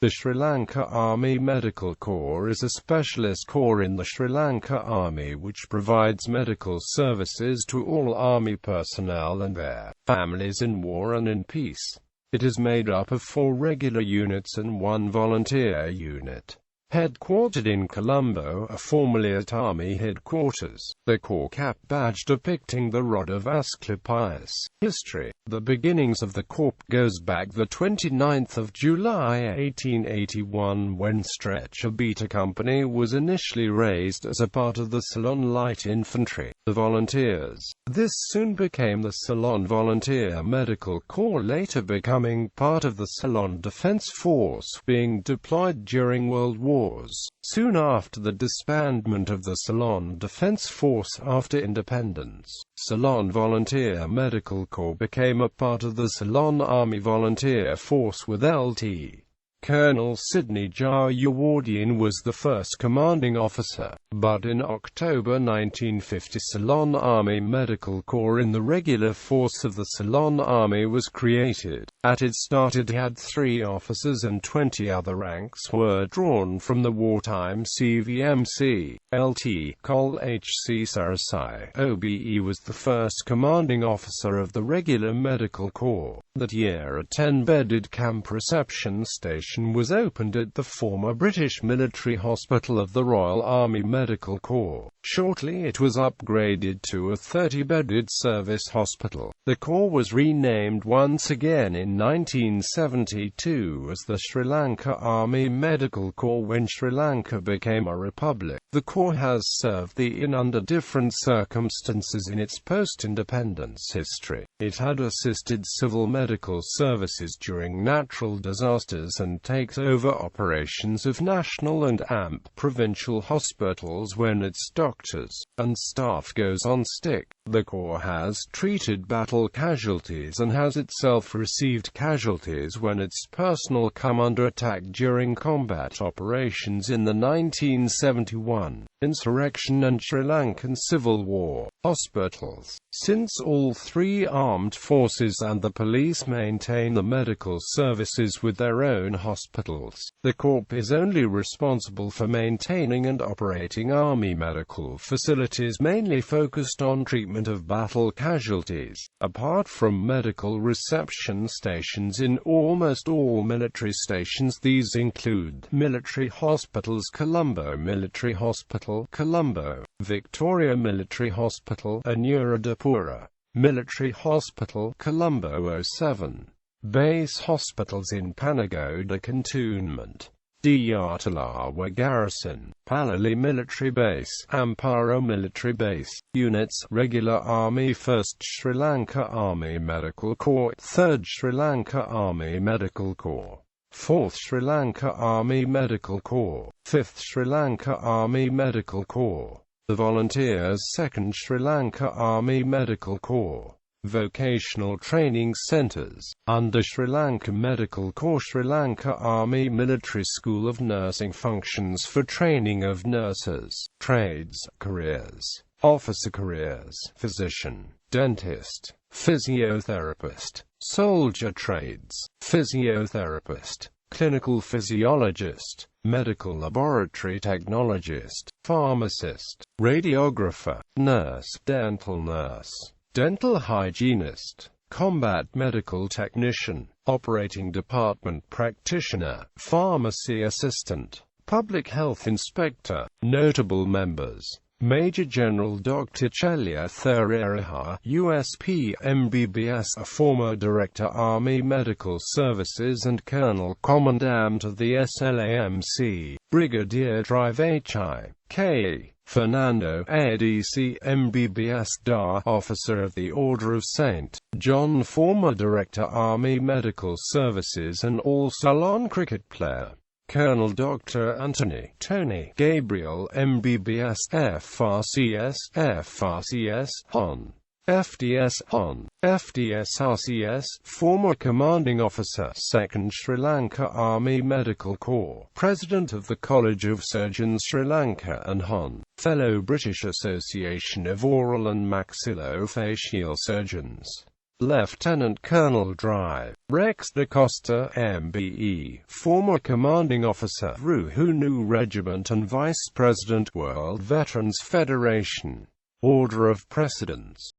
The Sri Lanka Army Medical Corps is a specialist corps in the Sri Lanka Army which provides medical services to all Army personnel and their families in war and in peace. It is made up of 4 regular units and 1 volunteer unit. Headquartered in Colombo, formerly at Army headquarters. The Corps cap badge depicting the Rod of Asclepius. History. The beginnings of the Corps goes back the 29th of July 1881 when Stretcher Beta Company was initially raised as a part of the Ceylon Light Infantry, the Volunteers. This soon became the Ceylon Volunteer Medical Corps, later becoming part of the Ceylon Defense Force, being deployed during World Wars. Soon after the disbandment of the Ceylon Defense Force after independence, Ceylon Volunteer Medical Corps became a part of the Ceylon Army Volunteer Force with Lt. Colonel Sidney Jayawardian was the first commanding officer, but in October 1950 Ceylon Army Medical Corps in the regular force of the Ceylon Army was created. At its start it had 3 officers and 20 other ranks were drawn from the wartime CVMC. Lt. Col. H.C. Sarasai, OBE was the first commanding officer of the regular medical corps. That year a 10-bedded camp reception station was opened at the former British Military Hospital of the Royal Army Medical Corps. Shortly it was upgraded to a 30-bedded service hospital. The Corps was renamed once again in 1972 as the Sri Lanka Army Medical Corps when Sri Lanka became a republic. The Corps has served the IN under different circumstances in its post-independence history. It had assisted civil medical services during natural disasters and takes over operations of national and AMP provincial hospitals when its doctors and staff goes on sick. The Corps has treated battle casualties and has itself received casualties when its personnel come under attack during combat operations in the 1971 insurrection and Sri Lankan Civil War. Hospitals. Since all 3 armed forces and the police maintain the medical services with their own hospitals, the Corps is only responsible for maintaining and operating Army medical facilities mainly focused on treatment of battle casualties. Apart from medical reception stations in almost all military stations, these include Military Hospitals Colombo, Military Hospital Colombo, Victoria Military Hospital, Anuradhapura, Military Hospital Colombo 07, base hospitals in Panagoda Cantonment, Diyatalawa Garrison, Palali Military Base, Amparo Military Base. Units: Regular Army, 1st Sri Lanka Army Medical Corps, 3rd Sri Lanka Army Medical Corps, 4th Sri Lanka Army Medical Corps, 5th Sri Lanka Army Medical Corps. The Volunteers, 2nd Sri Lanka Army Medical Corps. Vocational Training Centers. Under Sri Lanka Medical Corps, Sri Lanka Army Military School of Nursing functions for training of nurses. Trades, careers, officer careers, physician, dentist, physiotherapist, soldier trades, physiotherapist, clinical physiologist, medical laboratory technologist, pharmacist, radiographer, nurse, dental hygienist, combat medical technician, operating department practitioner, pharmacy assistant, public health inspector. Notable members: Major General Dr. Chelya Thereriha, USP, MBBS, a former Director Army Medical Services and Colonel Commandant of the SLAMC, Brigadier Drive H.I.K. Fernando, ADC, MBBS, DA, Officer of the Order of St. John, former Director Army Medical Services and All-Ceylon cricket player. Colonel Dr. Anthony Tony Gabriel, MBBS, FRCS, Hon. FDS, Hon. FDS RCS, former Commanding Officer, 2nd Sri Lanka Army Medical Corps, President of the College of Surgeons Sri Lanka and Hon. Fellow British Association of Oral and Maxillofacial Surgeons. Lieutenant Colonel Drive. Rex da Costa, MBE, former commanding officer, Ruhunu Regiment and Vice President, World Veterans Federation. Order of Precedence.